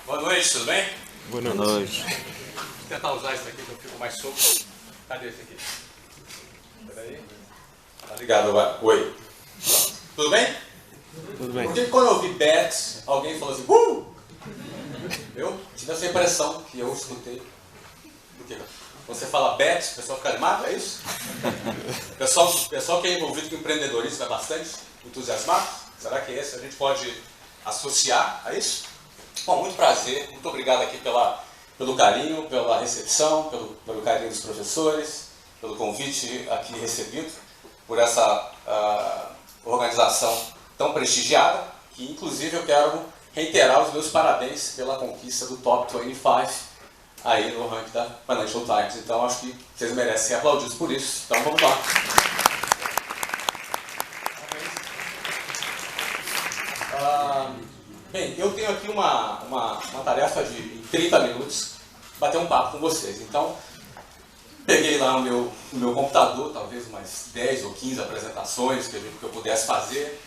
Boa noite, tudo bem? Boa noite. Vou tentar usar isso aqui que eu fico mais solto. Cadê esse aqui? Peraí. Tá ligado agora? Oi. Tudo bem? Tudo bem. Porque quando eu ouvi bet, alguém falou assim, Eu tive essa impressão que eu escutei. Porque você fala bet, o pessoal fica animado, é isso? O pessoal que é envolvido com empreendedorismo é bastante entusiasmado? Será que esse a gente pode associar a isso? Bom, muito prazer, muito obrigado aqui pelo carinho, pela recepção, pelo carinho dos professores, pelo convite aqui recebido, por essa organização tão prestigiada, que inclusive eu quero reiterar os meus parabéns pela conquista do Top 25 aí no ranking da Financial Times. Então acho que vocês merecem ser aplaudidos por isso. Então vamos lá. Bem, eu tenho aqui uma tarefa de, em 30 minutos, bater um papo com vocês. Então, peguei lá no meu computador, talvez umas 10 ou 15 apresentações que eu pudesse fazer,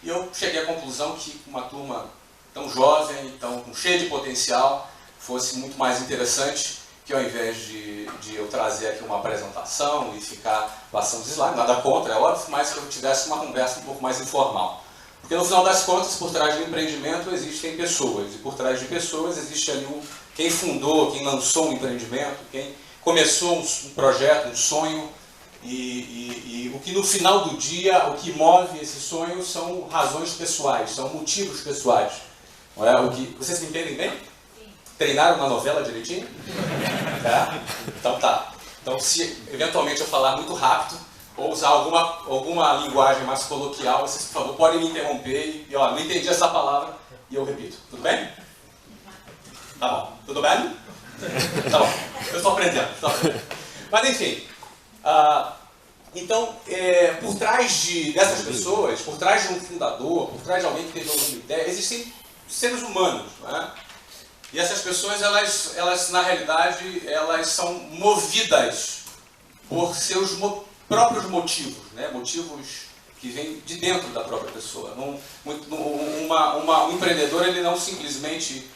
e eu cheguei à conclusão que uma turma tão jovem, tão cheia de potencial, fosse muito mais interessante que ao invés de eu trazer aqui uma apresentação e ficar passando os slides, nada contra, é óbvio, mas que eu tivesse uma conversa um pouco mais informal. Porque no final das contas, por trás do empreendimento existem pessoas, e por trás de pessoas existe ali quem fundou, quem lançou um empreendimento, quem começou um projeto, um sonho, e o que no final do dia, o que move esse sonho são razões pessoais, são motivos pessoais. Não é? Vocês me entendem bem? Sim. Treinaram uma novela direitinho? É? Então tá. Então se eventualmente eu falar muito rápido, ou usar alguma linguagem mais coloquial, vocês, por favor, podem me interromper e ó, não entendi essa palavra e eu repito. Tudo bem? Tá bom. Tudo bem? Tá bom. Eu estou aprendendo. Mas, enfim. Então, por trás dessas pessoas, por trás de um fundador, por trás de alguém que teve alguma ideia, existem seres humanos. Né? E essas pessoas, elas na realidade, elas são movidas por seus próprios motivos, né? Motivos que vêm de dentro da própria pessoa. Um empreendedor, ele não simplesmente,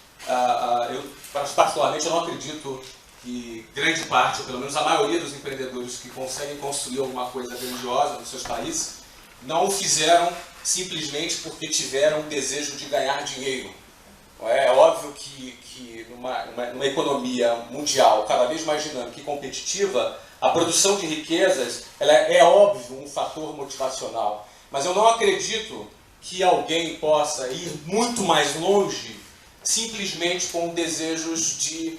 particularmente eu não acredito que grande parte, ou pelo menos a maioria dos empreendedores que conseguem construir alguma coisa grandiosa nos seus países, não o fizeram simplesmente porque tiveram o desejo de ganhar dinheiro. É óbvio que numa economia mundial cada vez mais dinâmica e competitiva, a produção de riquezas ela é óbvio um fator motivacional, mas eu não acredito que alguém possa ir muito mais longe simplesmente com desejos de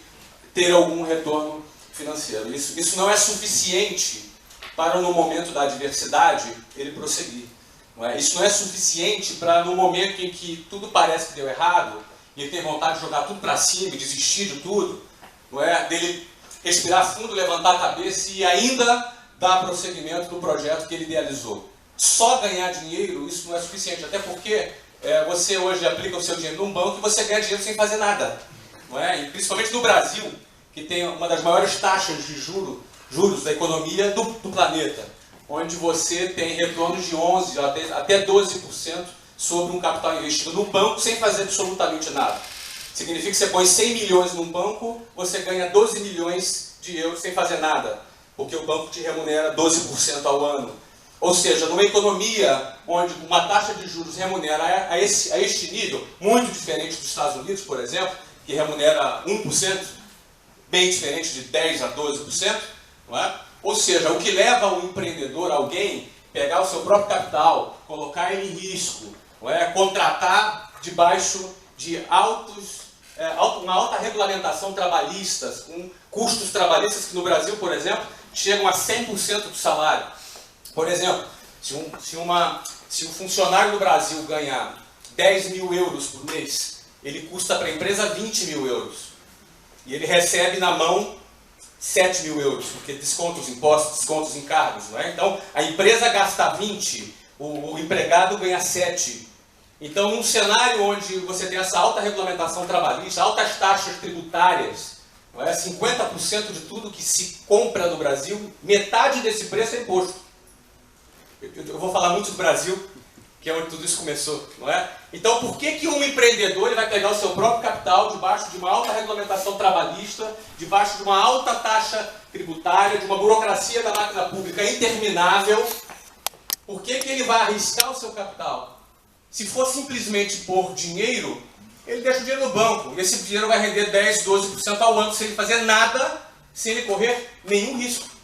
ter algum retorno financeiro. Isso não é suficiente para, no momento da adversidade, ele prosseguir. Não é? Isso não é suficiente para, no momento em que tudo parece que deu errado, e ele tem vontade de jogar tudo para cima e desistir de tudo, não é? Dele respirar fundo, levantar a cabeça e ainda dar prosseguimento no projeto que ele idealizou. Só ganhar dinheiro, isso não é suficiente, até porque você hoje aplica o seu dinheiro num banco e você ganha dinheiro sem fazer nada. Não é? E principalmente no Brasil, que tem uma das maiores taxas de juros da economia do planeta, onde você tem retornos de 11% até 12% sobre um capital investido num banco sem fazer absolutamente nada. Significa que você põe 100 milhões num banco, você ganha 12 milhões de euros sem fazer nada, porque o banco te remunera 12% ao ano. Ou seja, numa economia onde uma taxa de juros remunera a este nível, muito diferente dos Estados Unidos, por exemplo, que remunera 1%, bem diferente de 10% a 12%, não é? Ou seja, o que leva o empreendedor, alguém, pegar o seu próprio capital, colocar ele em risco, não é? Contratar debaixo de uma alta regulamentação trabalhista, com custos trabalhistas que no Brasil, por exemplo, chegam a 100% do salário. Por exemplo, se um funcionário no Brasil ganhar 10 mil euros por mês, ele custa para a empresa 20 mil euros. E ele recebe na mão 7 mil euros, porque desconta os impostos, desconta os encargos. Não é? Então, a empresa gasta 20, o empregado ganha 7. Então, num cenário onde você tem essa alta regulamentação trabalhista, altas taxas tributárias, não é? 50% de tudo que se compra no Brasil, metade desse preço é imposto. Eu vou falar muito do Brasil, que é onde tudo isso começou, não é? Então, por que um empreendedor ele vai pegar o seu próprio capital debaixo de uma alta regulamentação trabalhista, debaixo de uma alta taxa tributária, de uma burocracia da máquina pública interminável? Por que ele vai arriscar o seu capital? Se for simplesmente pôr dinheiro, ele deixa o dinheiro no banco, e esse dinheiro vai render 10, 12% ao ano, sem ele fazer nada, sem ele correr nenhum risco.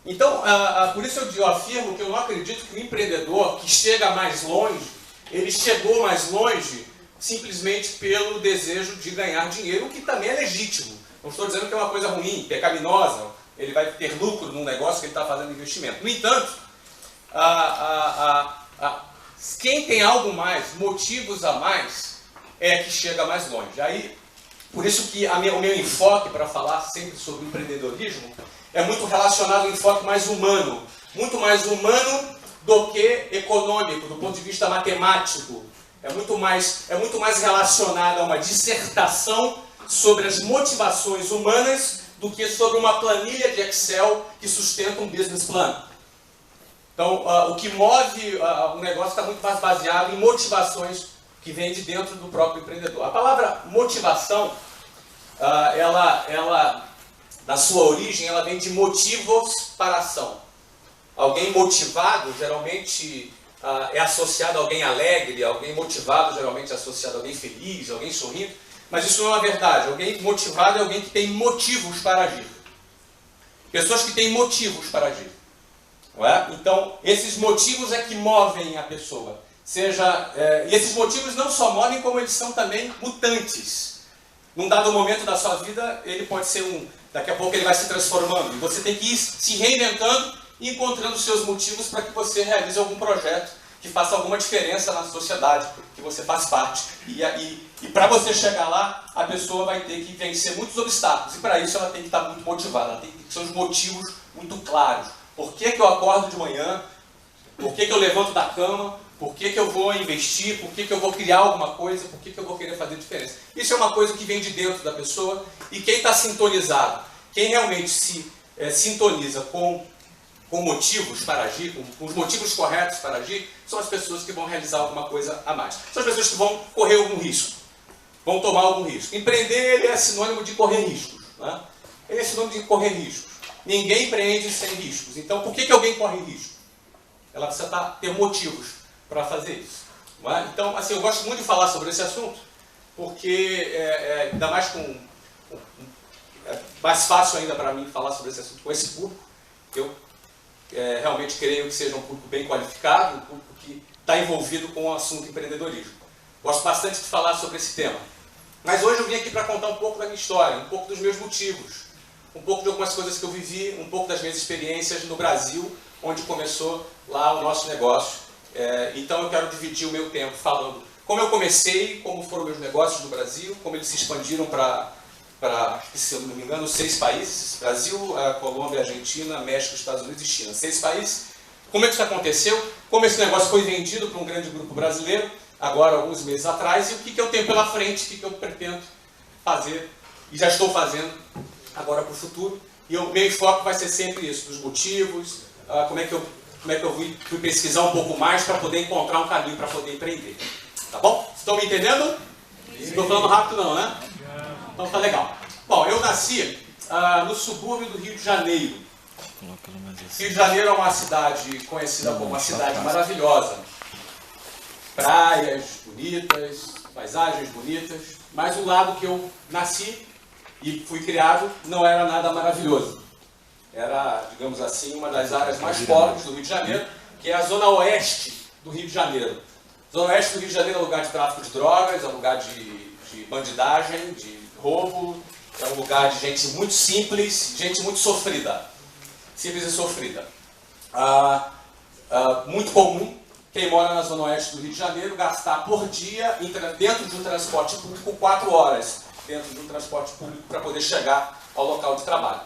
Então, por isso eu afirmo que eu não acredito que o empreendedor que chega mais longe, ele chegou mais longe simplesmente pelo desejo de ganhar dinheiro, o que também é legítimo. Não estou dizendo que é uma coisa ruim, pecaminosa, ele vai ter lucro num negócio que ele está fazendo investimento. No entanto, quem tem algo mais, motivos a mais, é que chega mais longe. Aí, por isso que o meu enfoque para falar sempre sobre empreendedorismo é muito relacionado ao enfoque mais humano, muito mais humano do que econômico, do ponto de vista matemático. É muito mais relacionado a uma dissertação sobre as motivações humanas do que sobre uma planilha de Excel que sustenta um business plan. Então, o que move o negócio está muito mais baseado em motivações que vêm de dentro do próprio empreendedor. A palavra motivação, ela na sua origem, ela vem de motivos para a ação. Alguém motivado, geralmente, é associado a alguém alegre, alguém motivado, geralmente, é associado a alguém feliz, alguém sorrindo, mas isso não é uma verdade. Alguém motivado é alguém que tem motivos para agir. Pessoas que têm motivos para agir. Não é? Então, esses motivos é que movem a pessoa. E esses motivos não só movem, como eles são também mutantes. Num dado momento da sua vida, ele pode ser daqui a pouco ele vai se transformando. E você tem que ir se reinventando e encontrando seus motivos para que você realize algum projeto que faça alguma diferença na sociedade, que você faz parte. E para você chegar lá, a pessoa vai ter que vencer muitos obstáculos. E para isso ela tem que estar muito motivada, ela tem que ter seus motivos muito claros. Por que eu acordo de manhã? Por que eu levanto da cama? Por que eu vou investir? Por que eu vou criar alguma coisa? Por que eu vou querer fazer diferença? Isso é uma coisa que vem de dentro da pessoa, e quem está sintonizado, quem realmente se sintoniza com motivos para agir, com os motivos corretos para agir, são as pessoas que vão realizar alguma coisa a mais. São as pessoas que vão correr algum risco, vão tomar algum risco. Empreender ele é sinônimo de correr riscos. Né? Ele é sinônimo de correr riscos. Ninguém empreende sem riscos. Então, por que alguém corre risco? Ela precisa ter motivos para fazer isso. Não é? Então, assim, eu gosto muito de falar sobre esse assunto, porque ainda mais mais fácil ainda para mim falar sobre esse assunto com esse público. Eu realmente creio que seja um público bem qualificado, um público que está envolvido com o assunto empreendedorismo. Gosto bastante de falar sobre esse tema. Mas hoje eu vim aqui para contar um pouco da minha história, um pouco dos meus motivos, um pouco de algumas coisas que eu vivi, um pouco das minhas experiências no Brasil, onde começou lá o nosso negócio. Então eu quero dividir o meu tempo falando como eu comecei, como foram meus negócios no Brasil, como eles se expandiram para, se eu não me engano, 6 países: Brasil, Colômbia, Argentina, México, Estados Unidos e China. 6 países. Como é que isso aconteceu? Como esse negócio foi vendido para um grande grupo brasileiro, agora alguns meses atrás, e o que eu tenho pela frente, o que eu pretendo fazer, e já estou fazendo agora para o futuro. E o meu enfoque vai ser sempre isso, dos motivos, como é que eu fui pesquisar um pouco mais para poder encontrar um caminho para poder empreender. Tá bom? Estão me entendendo? Não estou falando rápido não, né? Então tá legal. Bom, eu nasci no subúrbio do Rio de Janeiro. Rio de Janeiro é uma cidade conhecida como uma cidade maravilhosa. Praias bonitas, paisagens bonitas, mas o lado que eu nasci e fui criado não era nada maravilhoso. Era, digamos assim, uma das áreas mais pobres do Rio de Janeiro, que é a zona oeste do Rio de Janeiro. A zona oeste do Rio de Janeiro é lugar de tráfico de drogas, é lugar de bandidagem, de roubo, é um lugar de gente muito simples, gente muito sofrida. Simples e sofrida. Muito comum quem mora na zona oeste do Rio de Janeiro gastar por dia, dentro de um transporte público, 4 horas dentro de um transporte público para poder chegar ao local de trabalho.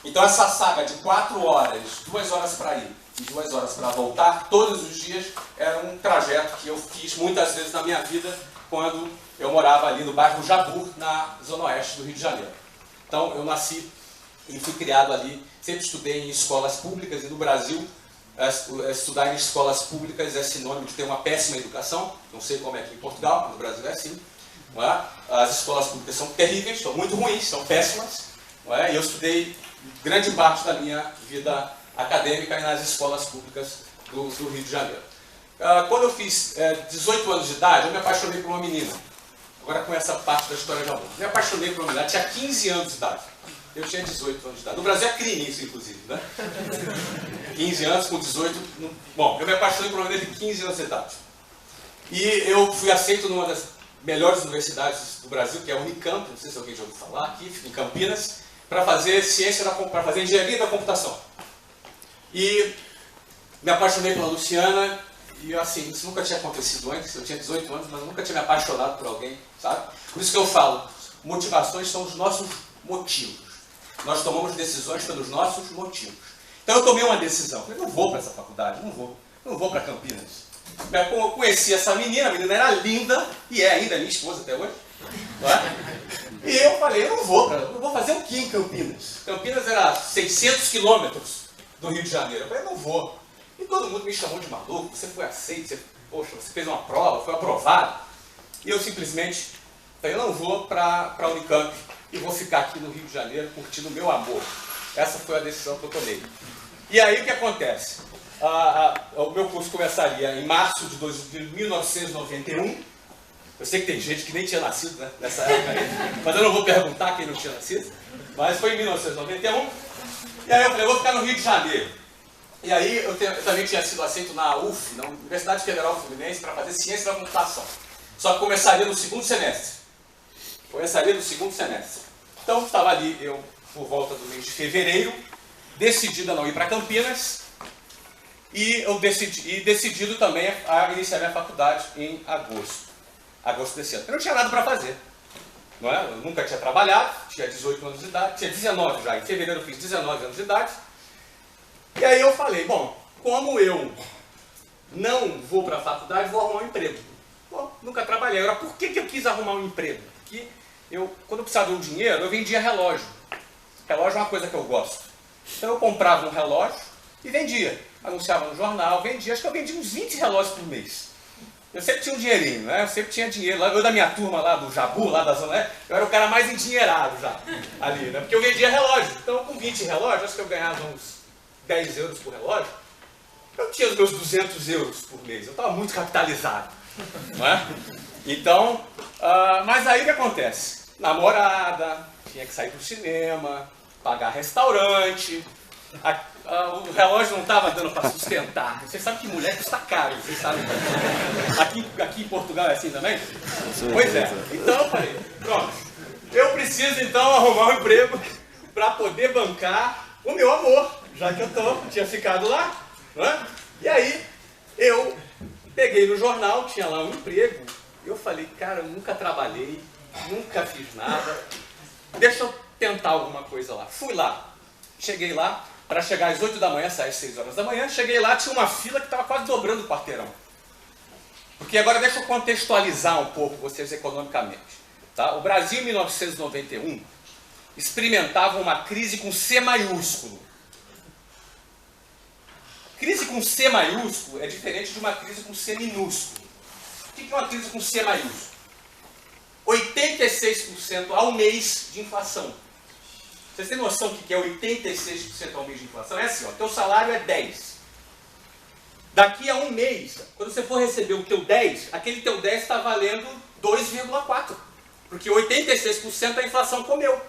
Então essa saga de 4 horas, 2 horas para ir e 2 horas para voltar, todos os dias, era um trajeto que eu fiz muitas vezes na minha vida, quando eu morava ali no bairro Jabur, na zona oeste do Rio de Janeiro. Então eu nasci e fui criado ali, sempre estudei em escolas públicas, e no Brasil, estudar em escolas públicas é sinônimo de ter uma péssima educação. Não sei como é aqui em Portugal, mas no Brasil é assim. Não é? As escolas públicas são terríveis, são muito ruins, são péssimas. Não é? E eu estudei grande parte da minha vida acadêmica nas escolas públicas do Rio de Janeiro. Quando eu fiz 18 anos de idade, eu me apaixonei por uma menina. Agora com essa parte da história de amor. Me apaixonei por uma menina, ela tinha 15 anos de idade. Eu tinha 18 anos de idade. No Brasil é crime isso, inclusive, né? 15 anos com 18... Bom, eu me apaixonei por uma menina de 15 anos de idade. E eu fui aceito numa das melhores universidades do Brasil, que é a Unicamp, não sei se alguém já ouviu falar, aqui, em Campinas, para fazer para fazer engenharia da computação. E me apaixonei pela Luciana, e assim, isso nunca tinha acontecido antes, eu tinha 18 anos, mas eu nunca tinha me apaixonado por alguém, sabe? Por isso que eu falo, motivações são os nossos motivos. Nós tomamos decisões pelos nossos motivos. Então eu tomei uma decisão, falei, não vou para essa faculdade, não vou para Campinas. Eu conheci essa menina, a menina era linda, e é ainda minha esposa até hoje. Não é? E eu falei, eu não vou fazer o que em Campinas? Campinas era 600 quilômetros do Rio de Janeiro. Eu falei, não vou. E todo mundo me chamou de maluco, você foi aceito, poxa, você fez uma prova, foi aprovado. E eu simplesmente falei, eu não vou para a Unicamp e vou ficar aqui no Rio de Janeiro curtindo o meu amor. Essa foi a decisão que eu tomei. E aí o que acontece? O meu curso começaria em março de 1991. Eu sei que tem gente que nem tinha nascido, né, nessa época aí, mas eu não vou perguntar quem não tinha nascido. Mas foi em 1991. E aí eu falei, eu vou ficar no Rio de Janeiro. E aí eu também tinha sido aceito na UF, na Universidade Federal Fluminense, para fazer ciência da computação. Só que começaria no segundo semestre. Então estava ali, eu, por volta do mês de fevereiro, decidido a não ir para Campinas, e decidido também a iniciar minha faculdade em agosto desse ano. Eu não tinha nada para fazer. Não é? Eu nunca tinha trabalhado, tinha 18 anos de idade, tinha 19 já, em fevereiro eu fiz 19 anos de idade. E aí eu falei, bom, como eu não vou para a faculdade, vou arrumar um emprego. Bom, nunca trabalhei. Agora, por que eu quis arrumar um emprego? Porque quando eu precisava de um dinheiro, eu vendia relógio. Relógio é uma coisa que eu gosto. Então eu comprava um relógio e vendia. Anunciava no jornal, vendia. Acho que eu vendia uns 20 relógios por mês. Eu sempre tinha um dinheirinho, né? Eu sempre tinha dinheiro. Eu da minha turma lá do Jabu, lá da Zona Leste, eu era o cara mais endinheirado já ali, né? Porque eu vendia relógio. Então com 20 relógios, acho que eu ganhava uns 10 euros por relógio. Eu tinha os meus 200 euros por mês. Eu estava muito capitalizado. Não é? Então, mas aí o que acontece? Namorada, tinha que sair para o cinema, pagar restaurante. O relógio não estava dando para sustentar. Você sabe que mulher custa caro, vocês sabem. Aqui em Portugal é assim também? Pois é. Então eu falei, pronto, eu preciso então arrumar um emprego para poder bancar o meu amor, já que eu tinha ficado lá. Não é? E aí eu peguei no jornal, tinha lá um emprego, e eu falei, cara, eu nunca trabalhei, nunca fiz nada, deixa eu tentar alguma coisa lá. Fui lá, cheguei lá, para chegar às 8 da manhã, saí às 6 horas da manhã, cheguei lá, tinha uma fila que estava quase dobrando o quarteirão. Porque agora deixa eu contextualizar um pouco vocês economicamente. Tá? O Brasil, em 1991, experimentava uma crise com C maiúsculo. Crise com C maiúsculo é diferente de uma crise com C minúsculo. O que é uma crise com C maiúsculo? 86% ao mês de inflação. Vocês têm noção do que é 86% ao mês de inflação? É assim, ó, teu salário é 10. Daqui a um mês, quando você for receber o teu 10, aquele teu 10 está valendo 2,4. Porque 86% a inflação comeu.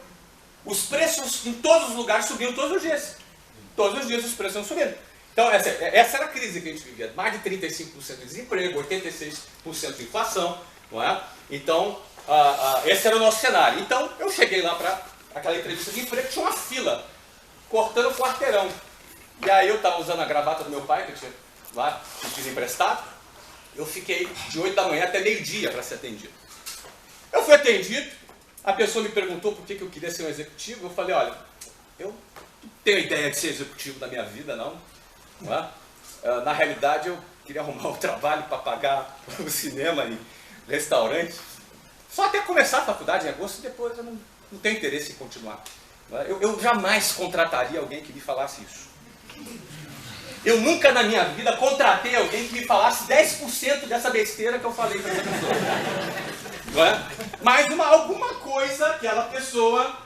Os preços em todos os lugares subiam todos os dias. Todos os dias os preços estão subindo. Então essa era a crise que a gente vivia. Mais de 35% de desemprego, 86% de inflação. Não é? Então, esse era o nosso cenário. Então eu cheguei lá para aquela entrevista de emprego, tinha uma fila, cortando o quarteirão. E aí eu estava usando a gravata do meu pai, que eu tinha lá pedido emprestado. Eu fiquei de 8 da manhã até meio-dia para ser atendido. Eu fui atendido, a pessoa me perguntou por que eu queria ser um executivo. Eu falei, olha, eu não tenho ideia de ser executivo da minha vida, não é? Na realidade, eu queria arrumar um trabalho para pagar o cinema e restaurante. Só até começar a faculdade em agosto, e depois eu não tenho interesse em continuar. Eu jamais contrataria alguém que me falasse isso. Eu nunca na minha vida contratei alguém que me falasse 10% dessa besteira que eu falei para essa pessoa. Não é? Mas alguma coisa aquela pessoa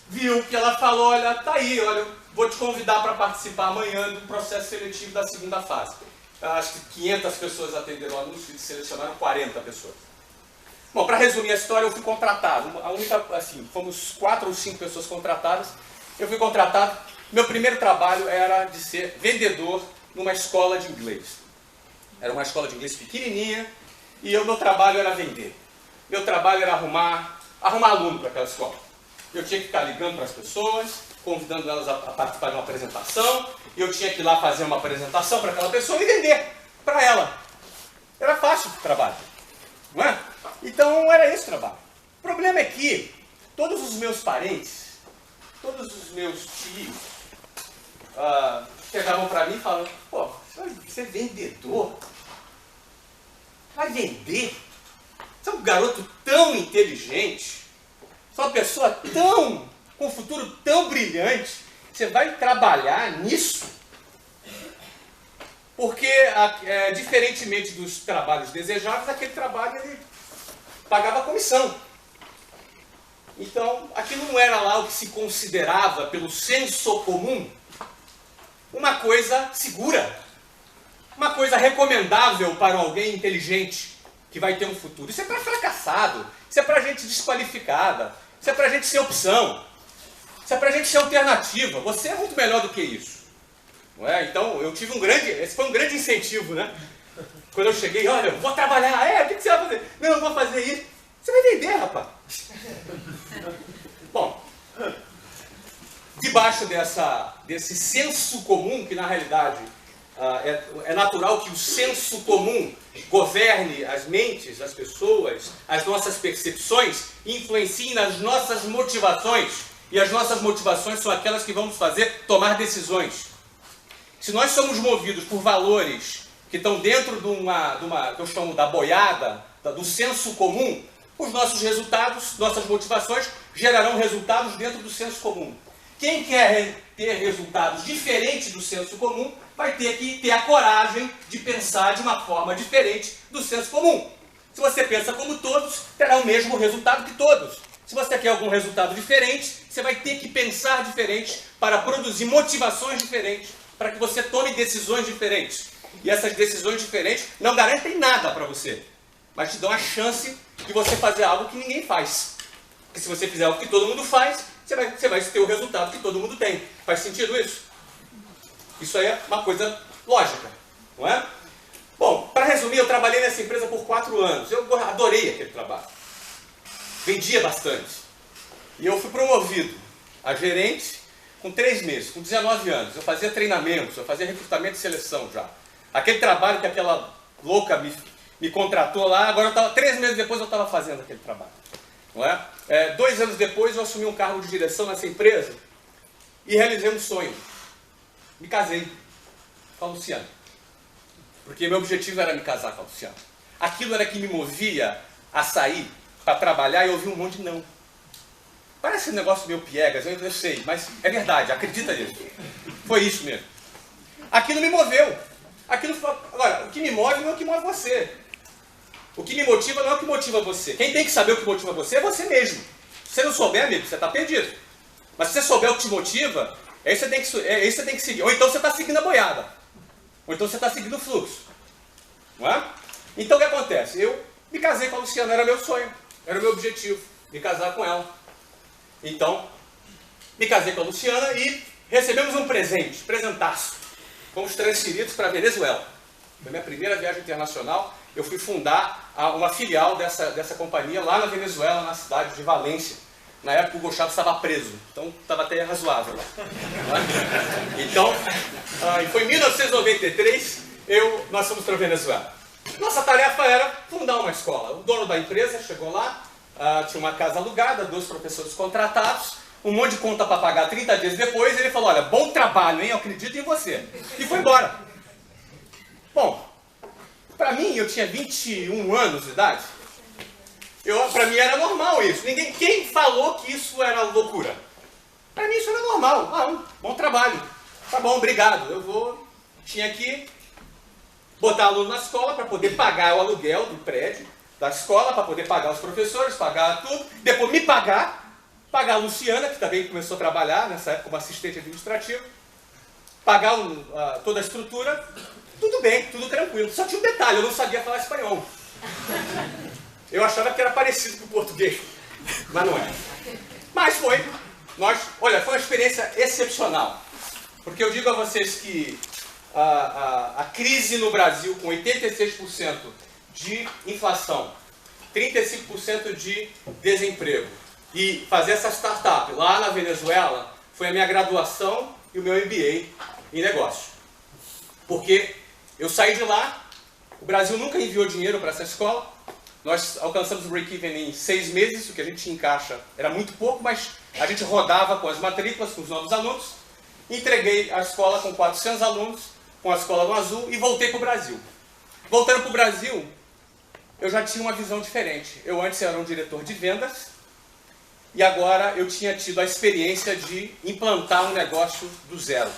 viu, que ela falou, olha, tá aí, olha, vou te convidar para participar amanhã do processo seletivo da segunda fase. Eu acho que 500 pessoas atenderam o anúncio e selecionaram 40 pessoas. Bom, para resumir a história, eu fui contratado. A única, assim, fomos 4 ou 5 pessoas contratadas. Eu fui contratado. Meu primeiro trabalho era de ser vendedor numa escola de inglês. Era uma escola de inglês pequenininha e meu trabalho era vender. Meu trabalho era arrumar aluno para aquela escola. Eu tinha que ficar ligando para as pessoas, convidando elas a participar de uma apresentação, e eu tinha que ir lá fazer uma apresentação para aquela pessoa e vender para ela. Era fácil o trabalho, não é? Então era esse o trabalho. O problema é que todos os meus parentes, todos os meus tios, chegavam para mim e falavam, pô, você é vendedor? Vai vender? Você é um garoto tão inteligente, você é uma pessoa com um futuro tão brilhante, você vai trabalhar nisso? Porque, diferentemente dos trabalhos desejáveis, aquele trabalho ele pagava comissão. Então, aquilo não era lá o que se considerava, pelo senso comum, uma coisa segura, uma coisa recomendável para alguém inteligente que vai ter um futuro. Isso é para fracassado, isso é para gente desqualificada, isso é para gente sem opção, isso é para gente sem alternativa. Você é muito melhor do que isso. Não é? Então, esse foi um grande incentivo, né? Quando eu cheguei, olha, eu vou trabalhar, o que você vai fazer? Não, eu vou fazer isso. Você vai vender, rapaz. Bom, debaixo desse senso comum, que na realidade é natural que o senso comum governe as mentes, as pessoas, as nossas percepções, influencie nas nossas motivações. E as nossas motivações são aquelas que vão nos fazer tomar decisões. Se nós somos movidos por valores que estão dentro que eu chamo da boiada, do senso comum, os nossos resultados, nossas motivações gerarão resultados dentro do senso comum. Quem quer ter resultados diferentes do senso comum vai ter que ter a coragem de pensar de uma forma diferente do senso comum. Se você pensa como todos, terá o mesmo resultado que todos. Se você quer algum resultado diferente, você vai ter que pensar diferente para produzir motivações diferentes, para que você tome decisões diferentes. E essas decisões diferentes não garantem nada para você, mas te dão a chance de você fazer algo que ninguém faz. Porque se você fizer algo que todo mundo faz, você vai ter o resultado que todo mundo tem. Faz sentido isso? Isso aí é uma coisa lógica, não é? Bom, para resumir, eu trabalhei nessa empresa por 4 anos. Eu adorei aquele trabalho. Vendia bastante. E eu fui promovido a gerente com 3 meses, com 19 anos. Eu fazia treinamentos, eu fazia recrutamento e seleção já. Aquele trabalho que aquela louca me contratou lá, agora 3 meses depois eu estava fazendo aquele trabalho. Não é? 2 anos depois eu assumi um cargo de direção nessa empresa e realizei um sonho. Me casei com a Luciana. Porque meu objetivo era me casar com a Luciana. Aquilo era que me movia a sair para trabalhar e ouvir um monte de não. Parece um negócio meio piegas, eu sei, mas é verdade, acredita nisso. Foi isso mesmo. Aquilo me moveu. Agora, o que me move não é o que move você. O que me motiva não é o que motiva você. Quem tem que saber o que motiva você é você mesmo. Se você não souber, amigo, você está perdido. Mas se você souber o que te motiva, aí você tem que seguir. Ou então você está seguindo a boiada. Ou então você está seguindo o fluxo. Não é? Então o que acontece? Eu me casei com a Luciana, era meu sonho, era o meu objetivo, me casar com ela. Então, me casei com a Luciana e recebemos um presentaço. Fomos transferidos para a Venezuela. Foi minha primeira viagem internacional. Eu fui fundar uma filial dessa companhia lá na Venezuela, na cidade de Valência. Na época o Hugo Chávez estava preso, então estava até razoável lá. Então, foi em 1993, nós fomos para a Venezuela. Nossa tarefa era fundar uma escola. O dono da empresa chegou lá, tinha uma casa alugada, 2 professores contratados, um monte de conta para pagar 30 dias depois, ele falou, olha, bom trabalho, hein? Eu acredito em você. E foi embora. Bom, para mim, eu tinha 21 anos de idade, para mim era normal isso. Quem falou que isso era loucura? Para mim isso era normal. Bom trabalho. Tá bom, obrigado. Eu vou tinha que botar aluno na escola para poder pagar o aluguel do prédio, da escola, para poder pagar os professores, pagar tudo, depois me pagar a Luciana, que também começou a trabalhar nessa época como assistente administrativa, pagar toda a estrutura, tudo bem, tudo tranquilo. Só tinha um detalhe, eu não sabia falar espanhol. Eu achava que era parecido com o português, mas não é. Mas foi uma experiência excepcional. Porque eu digo a vocês que a crise no Brasil, com 86% de inflação, 35% de desemprego, e fazer essa startup lá na Venezuela foi a minha graduação e o meu MBA em negócio. Porque eu saí de lá, o Brasil nunca enviou dinheiro para essa escola, nós alcançamos o break-even em 6 meses, o que a gente tinha em caixa era muito pouco, mas a gente rodava com as matrículas, com os novos alunos, entreguei a escola com 400 alunos, com a escola no azul, e voltei para o Brasil. Voltando para o Brasil, eu já tinha uma visão diferente. Eu antes era um diretor de vendas, e agora eu tinha tido a experiência de implantar um negócio do zero.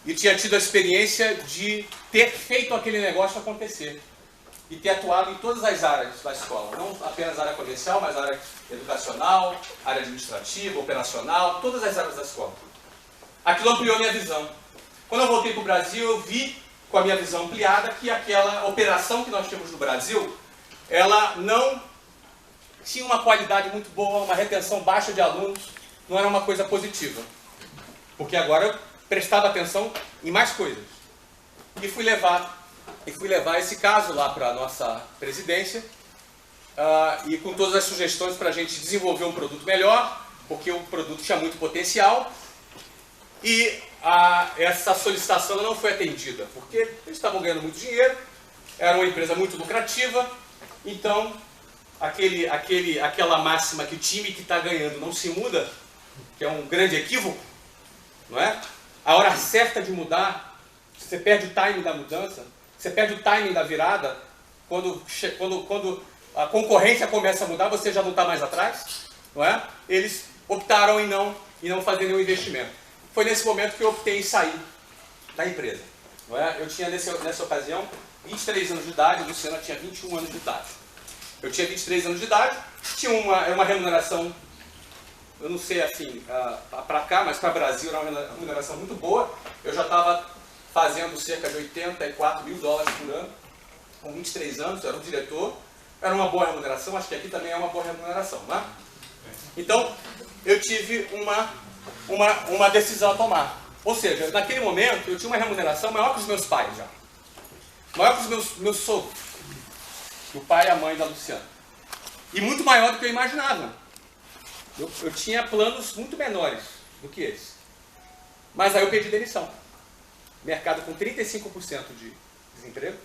E tinha tido a experiência de ter feito aquele negócio acontecer. E ter atuado em todas as áreas da escola. Não apenas a área comercial, mas a área educacional, área administrativa, operacional, todas as áreas da escola. Aquilo ampliou minha visão. Quando eu voltei para o Brasil, eu vi, com a minha visão ampliada, que aquela operação que nós temos no Brasil, ela não tinha uma qualidade muito boa, uma retenção baixa de alunos, não era uma coisa positiva. Porque agora eu prestava atenção em mais coisas. E fui levar esse caso lá para a nossa presidência, e com todas as sugestões para a gente desenvolver um produto melhor, porque o produto tinha muito potencial, e essa solicitação não foi atendida, porque eles estavam ganhando muito dinheiro, era uma empresa muito lucrativa, então aquela máxima que o time que está ganhando não se muda, que é um grande equívoco, não é? A hora certa de mudar, você perde o timing da mudança, você perde o timing da virada, quando a concorrência começa a mudar, você já não está mais atrás, não é? Eles optaram em não fazer nenhum investimento. Foi nesse momento que eu optei em sair da empresa, não é? Eu tinha nessa ocasião 23 anos de idade, a Luciana tinha 21 anos de idade. Eu tinha 23 anos de idade, tinha uma remuneração, eu não sei assim, para cá, mas para o Brasil era uma remuneração muito boa. Eu já estava fazendo cerca de $84 mil por ano, com 23 anos, eu era um diretor, era uma boa remuneração, acho que aqui também é uma boa remuneração, né? Então, eu tive uma decisão a tomar. Ou seja, naquele momento, eu tinha uma remuneração maior que os meus pais já. Maior que os meus sogros, o pai e a mãe da Luciana. E muito maior do que eu imaginava. Eu tinha planos muito menores do que esse. Mas aí eu pedi demissão. Mercado com 35% de desemprego.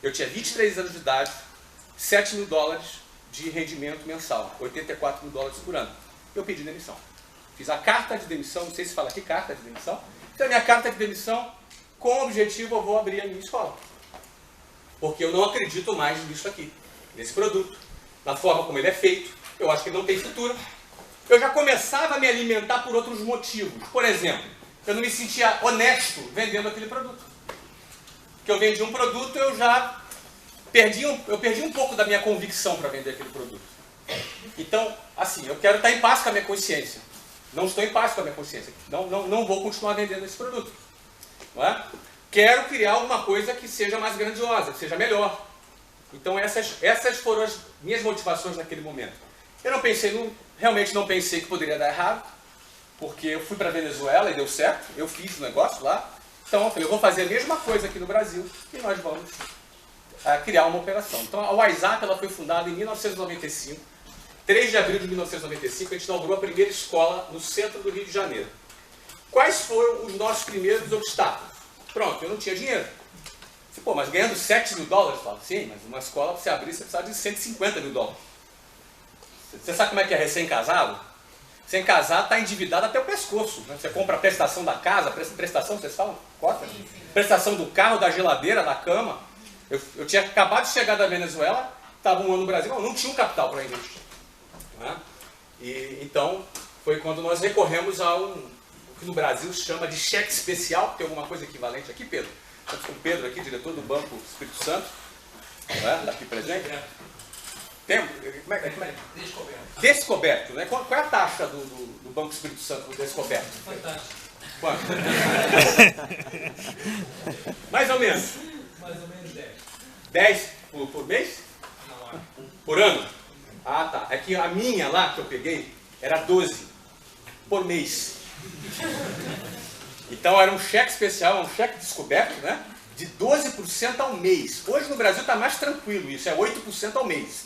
Eu tinha 23 anos de idade, $7 mil de rendimento mensal, $84 mil por ano. Eu pedi demissão. Fiz a carta de demissão, não sei se fala aqui, carta de demissão. Então a minha carta de demissão, com o objetivo, eu vou abrir a minha escola. Porque eu não acredito mais nisso aqui, nesse produto, na forma como ele é feito. Eu acho que ele não tem futuro. Eu já começava a me alimentar por outros motivos. Por exemplo, eu não me sentia honesto vendendo aquele produto. Porque eu vendi um produto, eu perdi um pouco da minha convicção para vender aquele produto. Então, assim, eu quero estar em paz com a minha consciência. Não estou em paz com a minha consciência. Não vou continuar vendendo esse produto. Não é? Quero criar alguma coisa que seja mais grandiosa, que seja melhor. Então essas foram as minhas motivações naquele momento. Eu realmente não pensei que poderia dar errado, porque eu fui para a Venezuela e deu certo, eu fiz o negócio lá. Então eu falei, eu vou fazer a mesma coisa aqui no Brasil e nós vamos criar uma operação. Então a WhatsApp ela foi fundada em 1995, 3 de abril de 1995, a gente inaugurou a primeira escola no centro do Rio de Janeiro. Quais foram os nossos primeiros obstáculos? Pronto, eu não tinha dinheiro. Pô, mas ganhando $7 mil? Falo, sim, mas uma escola para você abrir você precisa de $150 mil. Você sabe como é que é recém-casado? Recém-casado está endividado até o pescoço. Né? Você compra a prestação da casa, prestação, vocês falam? Cota? Prestação do carro, da geladeira, da cama. Eu tinha acabado de chegar da Venezuela, estava um ano no Brasil, não tinha um capital para investir. Né? E então, foi quando nós recorremos a que no Brasil se chama de cheque especial. Tem alguma coisa equivalente aqui, Pedro? Estamos com o Pedro aqui, diretor do Banco Espírito Santo. Não é? Está aqui presente. Tem? Como é? Descoberto, né? Qual é a taxa do Banco Espírito Santo do descoberto? Fantástico. Quanto? Mais ou menos. Mais ou menos 10. 10 por mês? Não, Por ano? Ah, tá. É que a minha lá, que eu peguei, era 12 por mês. Então era um cheque especial, um cheque descoberto, né? De 12% ao mês. Hoje no Brasil está mais tranquilo isso, é 8% ao mês.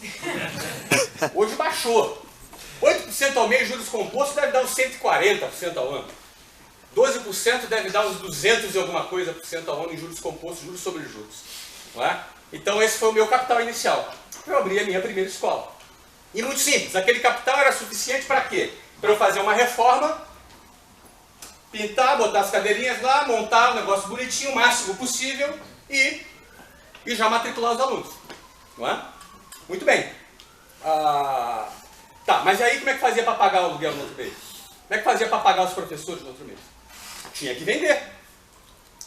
Hoje baixou. 8% ao mês, juros compostos, deve dar uns 140% ao ano. 12% deve dar uns 200 e alguma coisa por cento ao ano em juros compostos, juros sobre juros. Não é? Então esse foi o meu capital inicial. Eu abri a minha primeira escola. E muito simples, aquele capital era suficiente para quê? Para eu fazer uma reforma, pintar, botar as cadeirinhas lá, montar um negócio bonitinho, o máximo possível e já matricular os alunos. Não é? Muito bem. Tá, mas aí como é que fazia para pagar o aluguel no outro mês? Como é que fazia para pagar os professores no outro mês? Tinha que vender.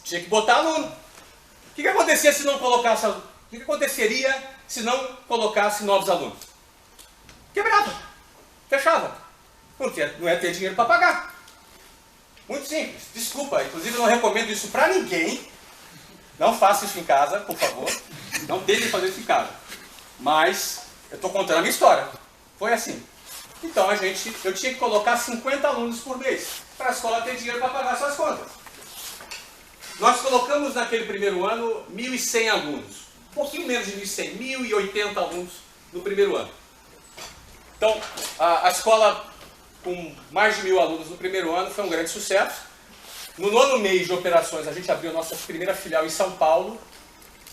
Tinha que botar aluno. O que acontecia se não colocasse aluno? O que aconteceria se não colocasse novos alunos? Quebrava. Fechava. Não ia ter dinheiro para pagar. Muito simples. Desculpa, inclusive eu não recomendo isso para ninguém. Não faça isso em casa, por favor. Não tentem fazer isso em casa. Mas eu estou contando a minha história. Foi assim. Então eu tinha que colocar 50 alunos por mês para a escola ter dinheiro para pagar suas contas. Nós colocamos naquele primeiro ano 1.100 alunos. Um pouquinho menos de 1.100, 1.080 alunos no primeiro ano. Então, a escola com mais de 1.000 alunos no primeiro ano foi um grande sucesso. No nono mês de operações, a gente abriu a nossa primeira filial em São Paulo.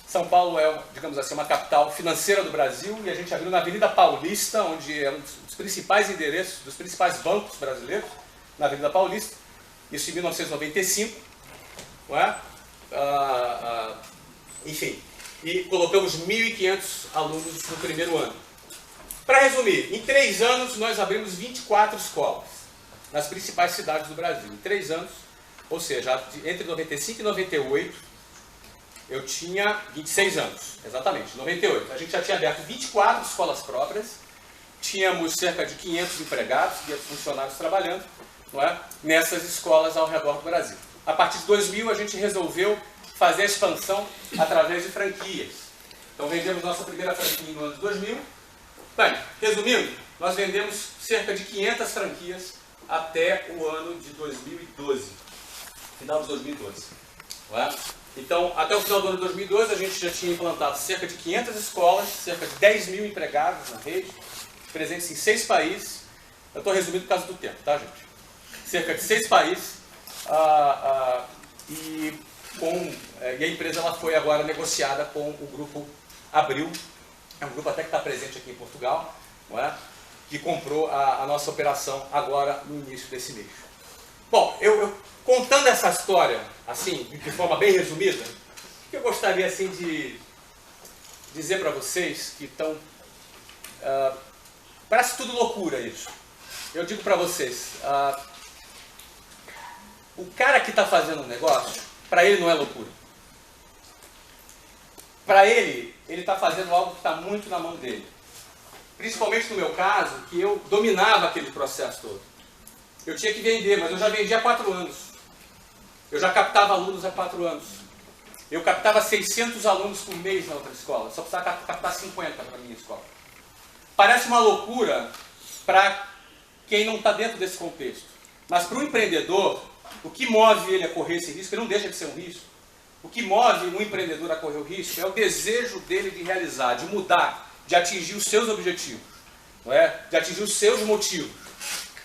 São Paulo é, digamos assim, uma capital financeira do Brasil e a gente abriu na Avenida Paulista, onde é um dos principais endereços, dos principais bancos brasileiros, na Avenida Paulista. Isso em 1995. Não é? Enfim, e colocamos 1.500 alunos no primeiro ano. Para resumir, em 3 anos nós abrimos 24 escolas nas principais cidades do Brasil. Em 3 anos, ou seja, entre 95 e 98, eu tinha 26 anos, exatamente, 98. A gente já tinha aberto 24 escolas próprias, tínhamos cerca de 500 empregados, 500 funcionários trabalhando, não é? Nessas escolas ao redor do Brasil. A partir de 2000 a gente resolveu fazer a expansão através de franquias. Então vendemos nossa primeira franquia no ano de 2000. Bem, resumindo, nós vendemos cerca de 500 franquias até o ano de 2012, final de 2012. Não é? Então, até o final do ano de 2012, a gente já tinha implantado cerca de 500 escolas, cerca de 10.000 empregados na rede, presentes em 6 países. Eu estou resumindo por causa do tempo, tá, gente? Cerca de 6 países. E a empresa ela foi agora negociada com o grupo Abril, é um grupo até que está presente aqui em Portugal, não é? Que comprou a nossa operação agora no início desse mês. Bom, eu contando essa história, assim, de forma bem resumida, o que eu gostaria assim, de dizer para vocês que estão... parece tudo loucura isso. Eu digo para vocês, o cara que está fazendo um negócio, para ele não é loucura. Para ele está fazendo algo que está muito na mão dele. Principalmente no meu caso, que eu dominava aquele processo todo. Eu tinha que vender, mas eu já vendi há 4 anos. Eu já captava alunos há 4 anos. Eu captava 600 alunos por mês na outra escola. Só precisava captar 50 para a minha escola. Parece uma loucura para quem não está dentro desse contexto. Mas para o empreendedor, o que move ele a correr esse risco, ele não deixa de ser um risco. O que move um empreendedor a correr o risco é o desejo dele de realizar, de mudar, de atingir os seus objetivos, não é? De atingir os seus motivos.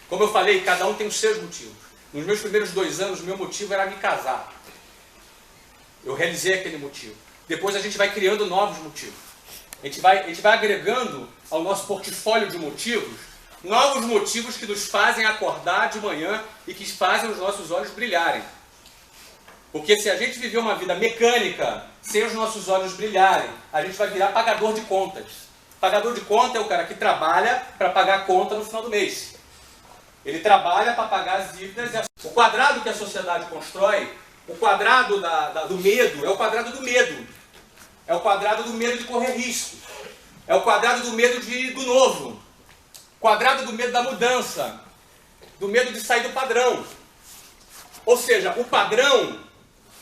Como eu falei, cada um tem os seus motivos. Nos meus primeiros 2 anos, o meu motivo era me casar. Eu realizei aquele motivo. Depois a gente vai criando novos motivos. A gente vai agregando ao nosso portfólio de motivos, novos motivos que nos fazem acordar de manhã e que fazem os nossos olhos brilharem. Porque se a gente viver uma vida mecânica, sem os nossos olhos brilharem, a gente vai virar pagador de contas. Pagador de conta é o cara que trabalha para pagar a conta no final do mês. Ele trabalha para pagar as dívidas. O quadrado que a sociedade constrói, o quadrado do medo, é o quadrado do medo. É o quadrado do medo de correr risco. É o quadrado do medo do novo. Quadrado do medo da mudança. Do medo de sair do padrão. Ou seja, o padrão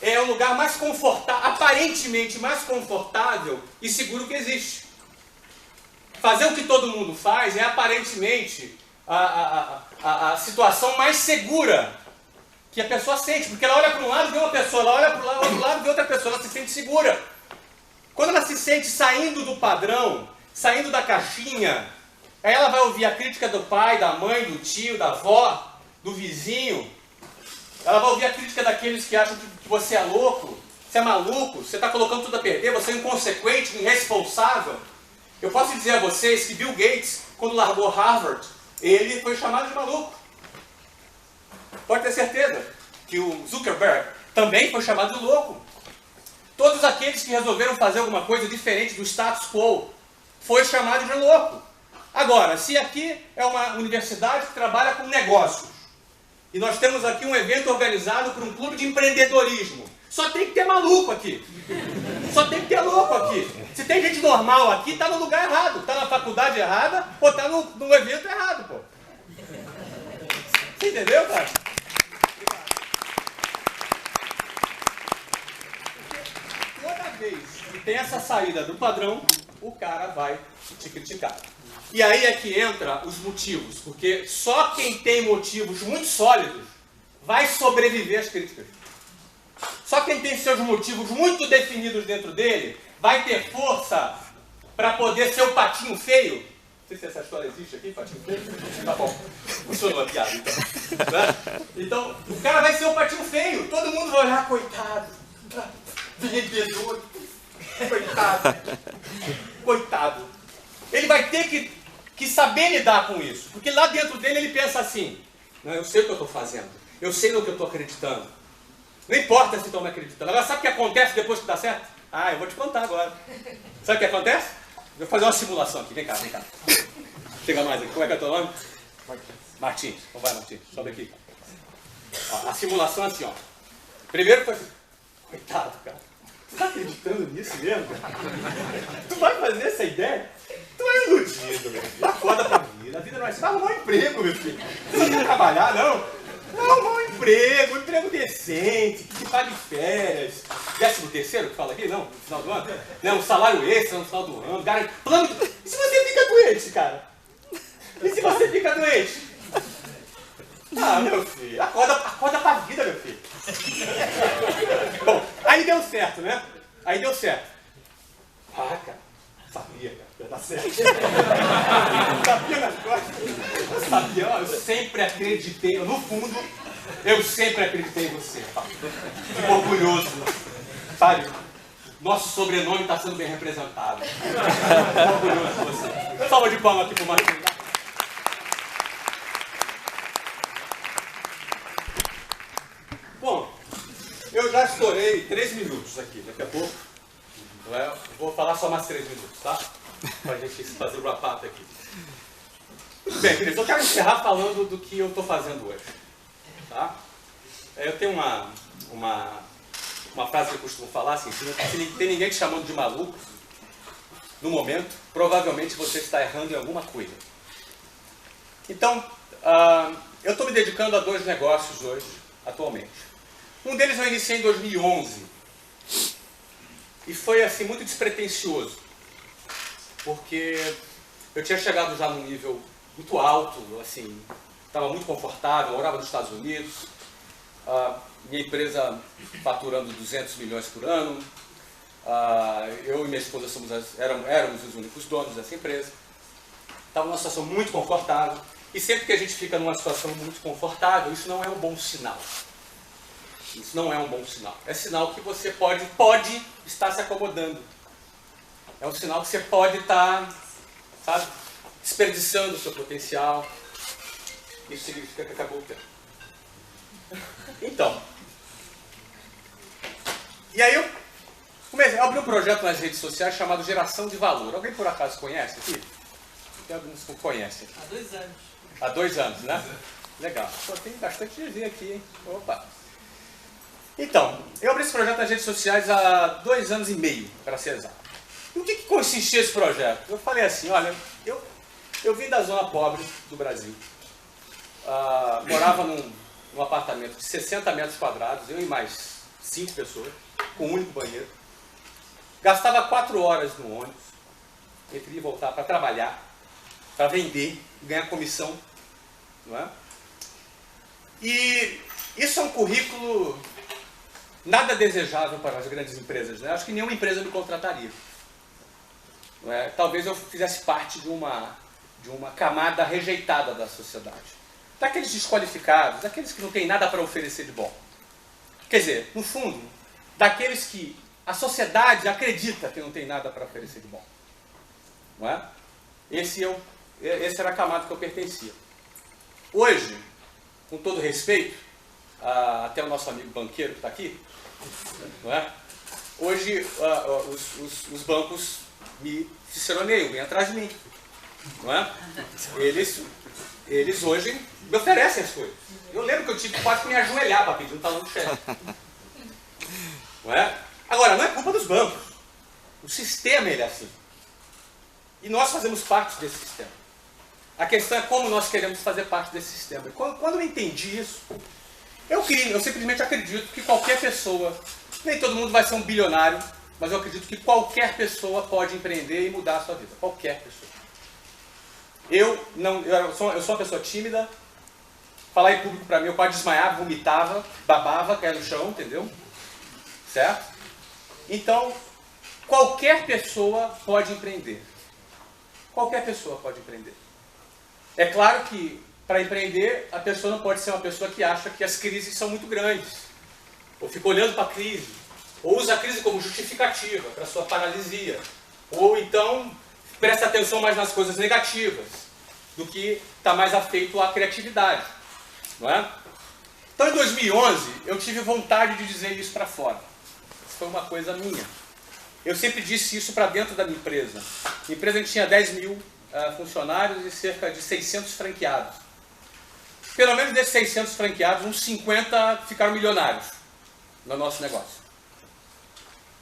é o lugar mais confortável, aparentemente mais confortável e seguro que existe. Fazer o que todo mundo faz é aparentemente a situação mais segura que a pessoa sente. Porque ela olha para um lado e vê uma pessoa, ela olha para o outro lado e vê outra pessoa, ela se sente segura. Quando ela se sente saindo do padrão, saindo da caixinha, aí ela vai ouvir a crítica do pai, da mãe, do tio, da avó, do vizinho. Ela vai ouvir a crítica daqueles que acham que você é louco, você é maluco, você está colocando tudo a perder, você é inconsequente, irresponsável. Eu posso dizer a vocês que Bill Gates, quando largou Harvard, ele foi chamado de maluco. Pode ter certeza que o Zuckerberg também foi chamado de louco. Todos aqueles que resolveram fazer alguma coisa diferente do status quo foi chamado de louco. Agora, se aqui é uma universidade que trabalha com negócios, e nós temos aqui um evento organizado por um clube de empreendedorismo, só tem que ter maluco aqui. Só tem que ter louco aqui. Se tem gente normal aqui, está no lugar errado. Está na faculdade errada ou está no evento errado, pô. Você entendeu, cara? Toda vez que tem essa saída do padrão, o cara vai te criticar. E aí é que entra os motivos, porque só quem tem motivos muito sólidos vai sobreviver às críticas. Só quem tem seus motivos muito definidos dentro dele vai ter força para poder ser o patinho feio. Não sei se essa história existe aqui, patinho feio. Tá bom, funcionou a piada então. Então, o cara vai ser o patinho feio. Todo mundo vai olhar, coitado, vendedor, coitado, coitado. Ele vai ter que saber lidar com isso. Porque lá dentro dele ele pensa assim, não, eu sei o que eu estou fazendo, eu sei no que eu estou acreditando. Não importa se estão me acreditando. Agora, sabe o que acontece depois que dá certo? Ah, eu vou te contar agora. Sabe o que acontece? Vou fazer uma simulação aqui. Vem cá, vem cá. Chega mais aqui. Como é que é o teu nome? Martins. Então vai, Martins. Sobe aqui. Ó, a simulação é assim, ó. Primeiro foi assim. Coitado, cara. Tu tá acreditando nisso mesmo, cara? Tu vai fazer essa ideia? Tu é iludido, meu filho. Acorda pra vida. A vida não é assim. Vai arrumar um emprego, meu filho. Você não quer trabalhar, não? Não, um emprego decente, que te pague férias. 13º que fala aqui? Não, no final do ano? Não, um salário extra no final do ano. Plano. E se você fica doente, cara? E se você fica doente? Ah, meu filho, acorda pra vida, meu filho. Bom, aí deu certo, né? Aí deu certo. Ah, cara, sabia, cara, ia dar certo. Sabia nas costas. Eu sabia, eu sempre acreditei, no fundo, eu sempre acreditei em você. Fico orgulhoso, sabe? Nosso sobrenome está sendo bem representado. Fico orgulhoso de você. Salva de palmas aqui pro Martins. Bom, eu já estourei 3 minutos aqui, daqui a pouco. Vou falar só mais 3 minutos, tá? Pra gente fazer o wrap-up aqui. Muito bem, queridos, eu quero encerrar falando do que eu estou fazendo hoje. Tá? Eu tenho uma frase que eu costumo falar assim, se tem ninguém te chamando de maluco, no momento, provavelmente você está errando em alguma coisa. Então, eu estou me dedicando a 2 negócios hoje, atualmente. Um deles eu iniciei em 2011. E foi assim muito despretensioso. Porque eu tinha chegado já num nível muito alto, assim, estava muito confortável, morava nos Estados Unidos, minha empresa faturando 200 milhões por ano, eu e minha esposa éramos os únicos donos dessa empresa, estava numa situação muito confortável, e sempre que a gente fica numa situação muito confortável, isso não é um bom sinal. Isso não é um bom sinal. É sinal que você pode estar se acomodando. É um sinal que você pode estar, sabe, desperdiçando o seu potencial. Isso significa que acabou o tempo. Então, e aí eu abri um projeto nas redes sociais chamado Geração de Valor. Alguém por acaso conhece aqui? Tem alguns que conhecem. Há 2 anos. Há 2 anos, né? Legal. Pô, tem bastante GG aqui, hein? Opa! Então, eu abri esse projeto nas redes sociais há 2 anos e meio, para ser exato. E o que consistia esse projeto? Eu falei assim, olha, eu vim da zona pobre do Brasil. Morava num apartamento de 60 metros quadrados, eu e mais 5 pessoas, com um único banheiro. Gastava 4 horas no ônibus, entre ir e voltar para trabalhar, para vender, ganhar comissão, não é? E isso é um currículo nada desejável para as grandes empresas, né? Acho que nenhuma empresa me contrataria. Não é? Talvez eu fizesse parte de uma camada rejeitada da sociedade. Daqueles desqualificados, daqueles que não têm nada para oferecer de bom. Quer dizer, no fundo, daqueles que a sociedade acredita que não tem nada para oferecer de bom. Não é? Essa era a camada que eu pertencia. Hoje, com todo respeito, até o nosso amigo banqueiro que está aqui, não é? Hoje os bancos me ciceroneiam, vêm atrás de mim. Não é? Eles hoje me oferecem as coisas. Eu lembro que eu tive quase que me ajoelhar para pedir um talão de cheque. Não é? Agora, não é culpa dos bancos. O sistema ele é assim. E nós fazemos parte desse sistema. A questão é como nós queremos fazer parte desse sistema. E quando eu entendi isso, eu simplesmente acredito que qualquer pessoa, nem todo mundo vai ser um bilionário, mas eu acredito que qualquer pessoa pode empreender e mudar a sua vida. Qualquer pessoa. Eu sou uma pessoa tímida. Falar em público para mim, eu quase desmaiava, vomitava, babava, caía no chão, entendeu? Certo? Então, qualquer pessoa pode empreender. Qualquer pessoa pode empreender. É claro que, para empreender, a pessoa não pode ser uma pessoa que acha que as crises são muito grandes, ou fica olhando para a crise, ou usa a crise como justificativa para sua paralisia, ou então presta atenção mais nas coisas negativas, do que está mais afeito à criatividade. Não é? Então, em 2011, eu tive vontade de dizer isso para fora. Isso foi uma coisa minha. Eu sempre disse isso para dentro da minha empresa. Minha empresa tinha 10 mil funcionários e cerca de 600 franqueados. Pelo menos desses 600 franqueados, uns 50 ficaram milionários no nosso negócio.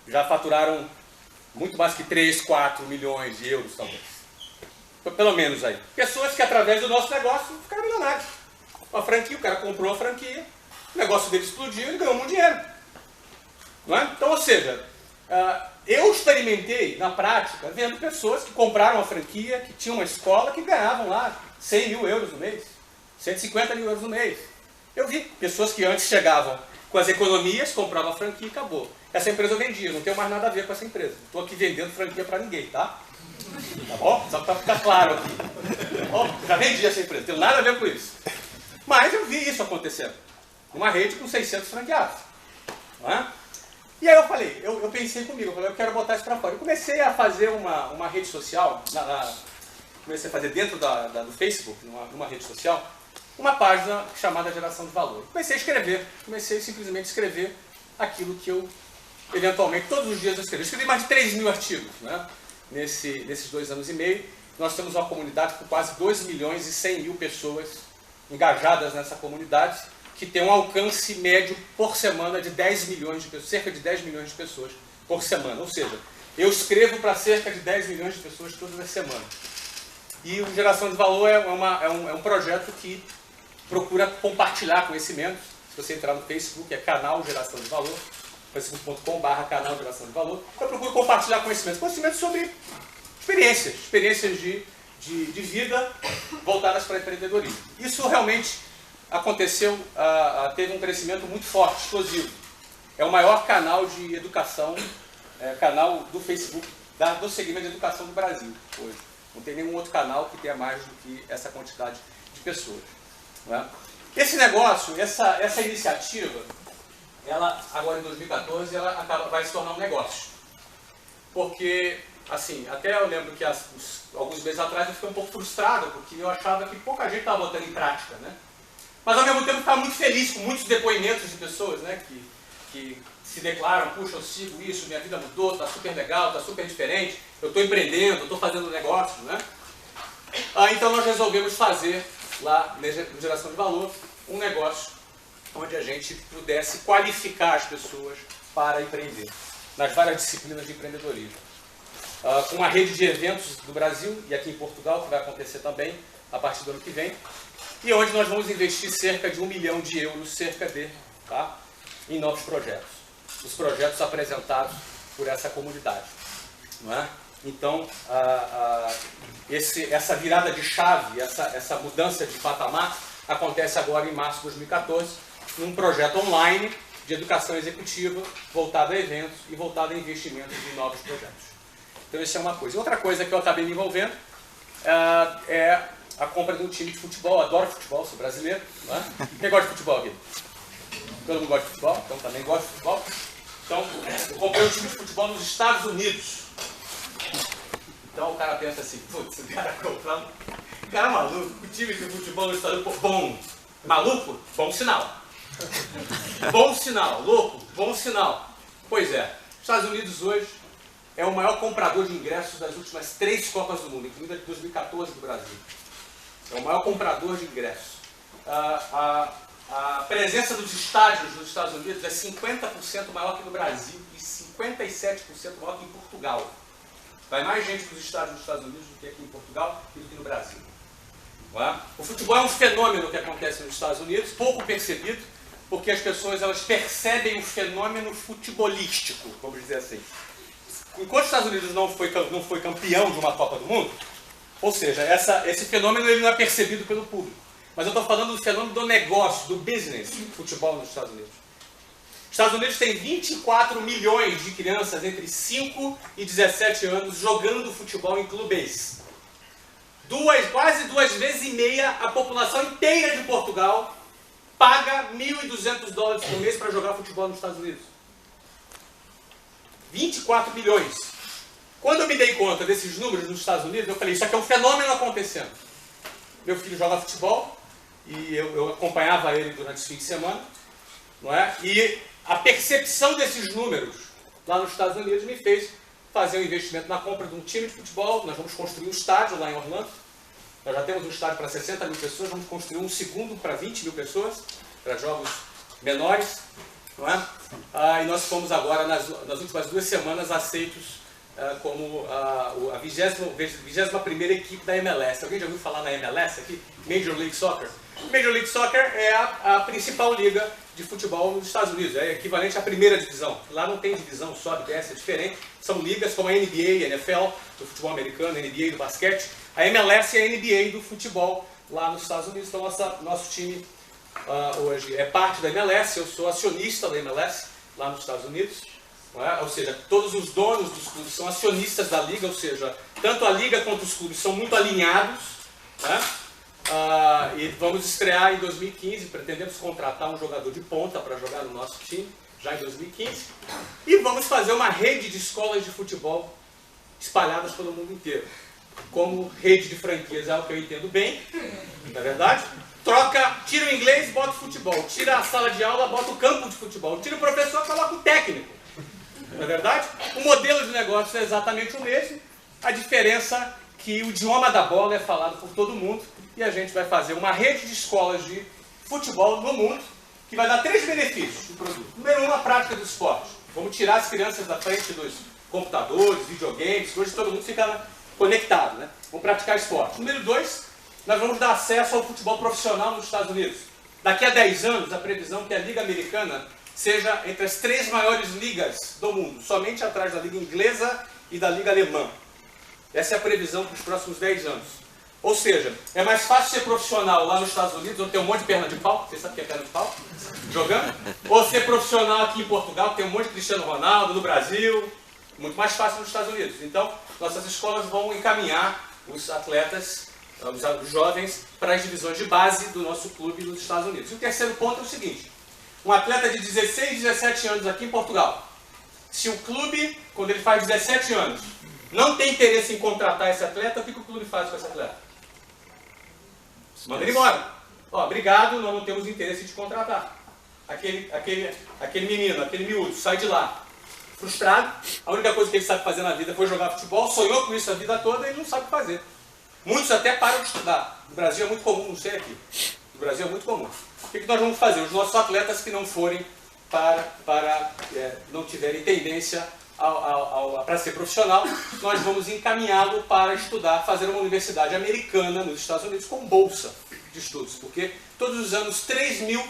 Já faturaram muito mais que 3, 4 milhões de euros, talvez. Pelo menos aí. Pessoas que, através do nosso negócio, ficaram milionários. Uma franquia, o cara comprou a franquia, o negócio dele explodiu e ele ganhou muito dinheiro. Não é? Então, ou seja, eu experimentei na prática vendo pessoas que compraram a franquia, que tinham uma escola, que ganhavam lá 100 mil euros no mês, 150 mil euros no mês. Eu vi pessoas que antes chegavam com as economias, compravam a franquia e acabou. Essa empresa eu vendia, não tenho mais nada a ver com essa empresa. Não estou aqui vendendo franquia para ninguém, tá? Tá bom? Só para ficar claro aqui. Tá bom? Já vendi essa empresa, não tenho nada a ver com isso. Mas eu vi isso acontecendo. Uma rede com 600 franqueados. Não é? E aí eu falei, eu pensei comigo, eu falei, eu quero botar isso para fora. Eu comecei a fazer uma rede social, comecei a fazer dentro do Facebook, numa rede social, uma página chamada Geração de Valor. Comecei a escrever, comecei simplesmente a escrever aquilo que eu, eventualmente, todos os dias eu escrevi. Eu escrevi mais de 3 mil artigos, né? Nesses 2 anos e meio. Nós temos uma comunidade com quase 2 milhões e 100 mil pessoas engajadas nessa comunidade, que tem um alcance médio por semana de 10 milhões de pessoas, cerca de 10 milhões de pessoas por semana. Ou seja, eu escrevo para cerca de 10 milhões de pessoas todas as semanas. E o Geração de Valor é um projeto que procura compartilhar conhecimentos. Se você entrar no Facebook, é canal Geração de Valor, facebook.com/canal Geração de Valor. Eu procuro compartilhar conhecimentos sobre experiências de vida voltadas para empreendedorismo. Isso realmente aconteceu, teve um crescimento muito forte, explosivo. É o maior canal de educação, canal do Facebook, do segmento de educação do Brasil, hoje. Não tem nenhum outro canal que tenha mais do que essa quantidade de pessoas. Não é? Esse negócio, essa iniciativa, ela, agora em 2014, ela vai se tornar um negócio. Porque, assim, até eu lembro que alguns meses atrás eu fiquei um pouco frustrado, porque eu achava que pouca gente estava botando em prática, né? Mas ao mesmo tempo ficava muito feliz com muitos depoimentos de pessoas, né, que se declaram, puxa, eu sigo isso, minha vida mudou, está super legal, está super diferente, eu estou empreendendo, estou fazendo negócio, né? Então nós resolvemos fazer lá na geração de valor, um negócio onde a gente pudesse qualificar as pessoas para empreender, nas várias disciplinas de empreendedorismo. Com uma rede de eventos do Brasil e aqui em Portugal, que vai acontecer também a partir do ano que vem, e onde nós vamos investir cerca de 1 milhão de euros, tá, em novos projetos. Os projetos apresentados por essa comunidade. Não é? Então, essa virada de chave, essa mudança de patamar, acontece agora em março de 2014, num projeto online de educação executiva, voltado a eventos e voltado a investimentos em novos projetos. Então, isso é uma coisa. Outra coisa que eu acabei me envolvendo é a compra de um time de futebol. Eu adoro futebol, sou brasileiro. Não é? Quem gosta de futebol aqui? Todo mundo gosta de futebol, então também gosto de futebol. Então, eu comprei um time de futebol nos Estados Unidos. Então o cara pensa assim, putz, o cara comprando. O cara maluco, o time de futebol nos Estados Unidos, bom. Maluco? Bom sinal. Bom sinal. Louco? Bom sinal. Pois é, os Estados Unidos hoje é o maior comprador de ingressos das últimas 3 Copas do Mundo, incluindo a de 2014 do Brasil. É o maior comprador de ingressos. A presença dos estádios nos Estados Unidos é 50% maior que no Brasil e 57% maior que em Portugal. Vai mais gente para os estádios dos Estados Unidos do que aqui em Portugal e do que no Brasil. Não é? O futebol é um fenômeno que acontece nos Estados Unidos, pouco percebido, porque as pessoas elas percebem o fenômeno futebolístico, vamos dizer assim. Enquanto os Estados Unidos não foi campeão de uma Copa do Mundo, ou seja, esse fenômeno ele não é percebido pelo público. Mas eu estou falando do fenômeno do negócio, do business, futebol nos Estados Unidos. Os Estados Unidos têm 24 milhões de crianças entre 5 e 17 anos jogando futebol em clubes. Quase 2,5 vezes a população inteira de Portugal paga $1.200 por mês para jogar futebol nos Estados Unidos. 24 milhões. Quando eu me dei conta desses números nos Estados Unidos, eu falei, isso aqui é um fenômeno acontecendo. Meu filho joga futebol e eu acompanhava ele durante os fins de semana, não é? E a percepção desses números lá nos Estados Unidos me fez fazer um investimento na compra de um time de futebol. Nós vamos construir um estádio lá em Orlando. Nós já temos um estádio para 60 mil pessoas, vamos construir um segundo para 20 mil pessoas, para jogos menores. Não é? E nós fomos agora, nas últimas 2 semanas, aceitos como a 21ª equipe da MLS. Alguém já ouviu falar na MLS aqui? Major League Soccer. Major League Soccer é a principal liga de futebol nos Estados Unidos. É equivalente à primeira divisão. Lá não tem divisão, sobe, desce, é diferente. São ligas como a NBA, a NFL, do futebol americano, a NBA do basquete. A MLS é a NBA do futebol lá nos Estados Unidos. Então nosso time hoje é parte da MLS. Eu sou acionista da MLS lá nos Estados Unidos. Ou seja, todos os donos dos clubes são acionistas da liga, ou seja, tanto a liga quanto os clubes são muito alinhados. E vamos estrear em 2015, pretendemos contratar um jogador de ponta para jogar no nosso time, já em 2015. E vamos fazer uma rede de escolas de futebol espalhadas pelo mundo inteiro. Como rede de franquias é algo que eu entendo bem, não é verdade? Tira o inglês, bota o futebol. Tira a sala de aula, bota o campo de futebol. Tira o professor, coloca o técnico. Não é verdade? O modelo de negócio é exatamente o mesmo. A diferença é que o idioma da bola é falado por todo mundo. E a gente vai fazer uma rede de escolas de futebol no mundo que vai dar 3 benefícios do produto. Número 1, a prática do esporte. Vamos tirar as crianças da frente dos computadores, videogames, hoje todo mundo fica conectado, né? Vamos praticar esporte. Número 2, nós vamos dar acesso ao futebol profissional nos Estados Unidos. Daqui a 10 anos, a previsão é que a Liga Americana seja entre as 3 maiores ligas do mundo, somente atrás da Liga Inglesa e da Liga Alemã. Essa é a previsão para os próximos 10 anos. Ou seja, é mais fácil ser profissional lá nos Estados Unidos, onde tem um monte de perna de pau, você sabe o que é perna de pau? Jogando? Ou ser profissional aqui em Portugal, que tem um monte de Cristiano Ronaldo, no Brasil, muito mais fácil nos Estados Unidos. Então, nossas escolas vão encaminhar os atletas, os jovens, para as divisões de base do nosso clube nos Estados Unidos. E o terceiro ponto é o seguinte: um atleta de 16, 17 anos aqui em Portugal, se o clube, quando ele faz 17 anos, não tem interesse em contratar esse atleta, o que o clube faz com esse atleta? Manda ele embora. Obrigado, nós não temos interesse em te contratar. Aquele menino, aquele miúdo, sai de lá frustrado. A única coisa que ele sabe fazer na vida foi jogar futebol, sonhou com isso a vida toda e ele não sabe o que fazer. Muitos até param de estudar. No Brasil é muito comum, não sei aqui. No Brasil é muito comum. O que nós vamos fazer? Os nossos atletas que não forem não tiverem tendência para ser profissional, nós vamos encaminhá-lo para estudar, fazer uma universidade americana nos Estados Unidos com bolsa de estudos, porque todos os anos 3.000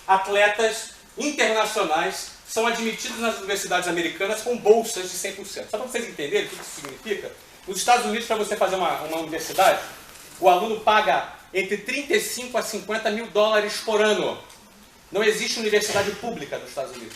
atletas internacionais são admitidos nas universidades americanas com bolsas de 100%. Só para vocês entenderem o que isso significa, nos Estados Unidos, para você fazer uma universidade, o aluno paga entre 35 a 50 mil dólares por ano. Não existe universidade pública nos Estados Unidos.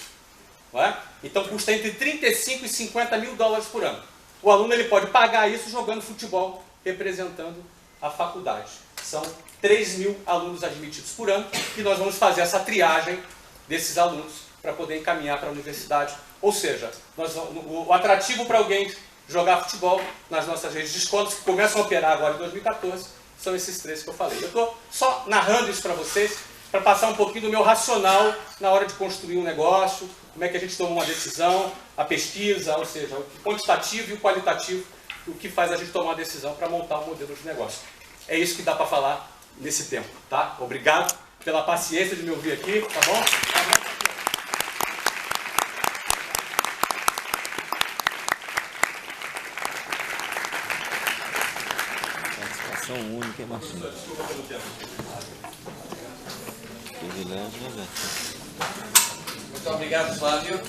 Não é? Então custa entre 35 e 50 mil dólares por ano. O aluno ele pode pagar isso jogando futebol, representando a faculdade. São 3.000 alunos admitidos por ano e nós vamos fazer essa triagem desses alunos para poder encaminhar para a universidade. Ou seja, o atrativo para alguém jogar futebol nas nossas redes de escolas, que começam a operar agora em 2014, são esses 3 que eu falei. Eu estou só narrando isso para vocês, para passar um pouquinho do meu racional na hora de construir um negócio, como é que a gente toma uma decisão, a pesquisa, ou seja, o quantitativo e o qualitativo, o que faz a gente tomar uma decisão para montar um modelo de negócio. É isso que dá para falar nesse tempo, tá? Obrigado pela paciência de me ouvir aqui, tá bom? Participação única, hein, Marcinho? Desculpa pelo tempo. Privilégio, né, velho? Muito obrigado, Flávio.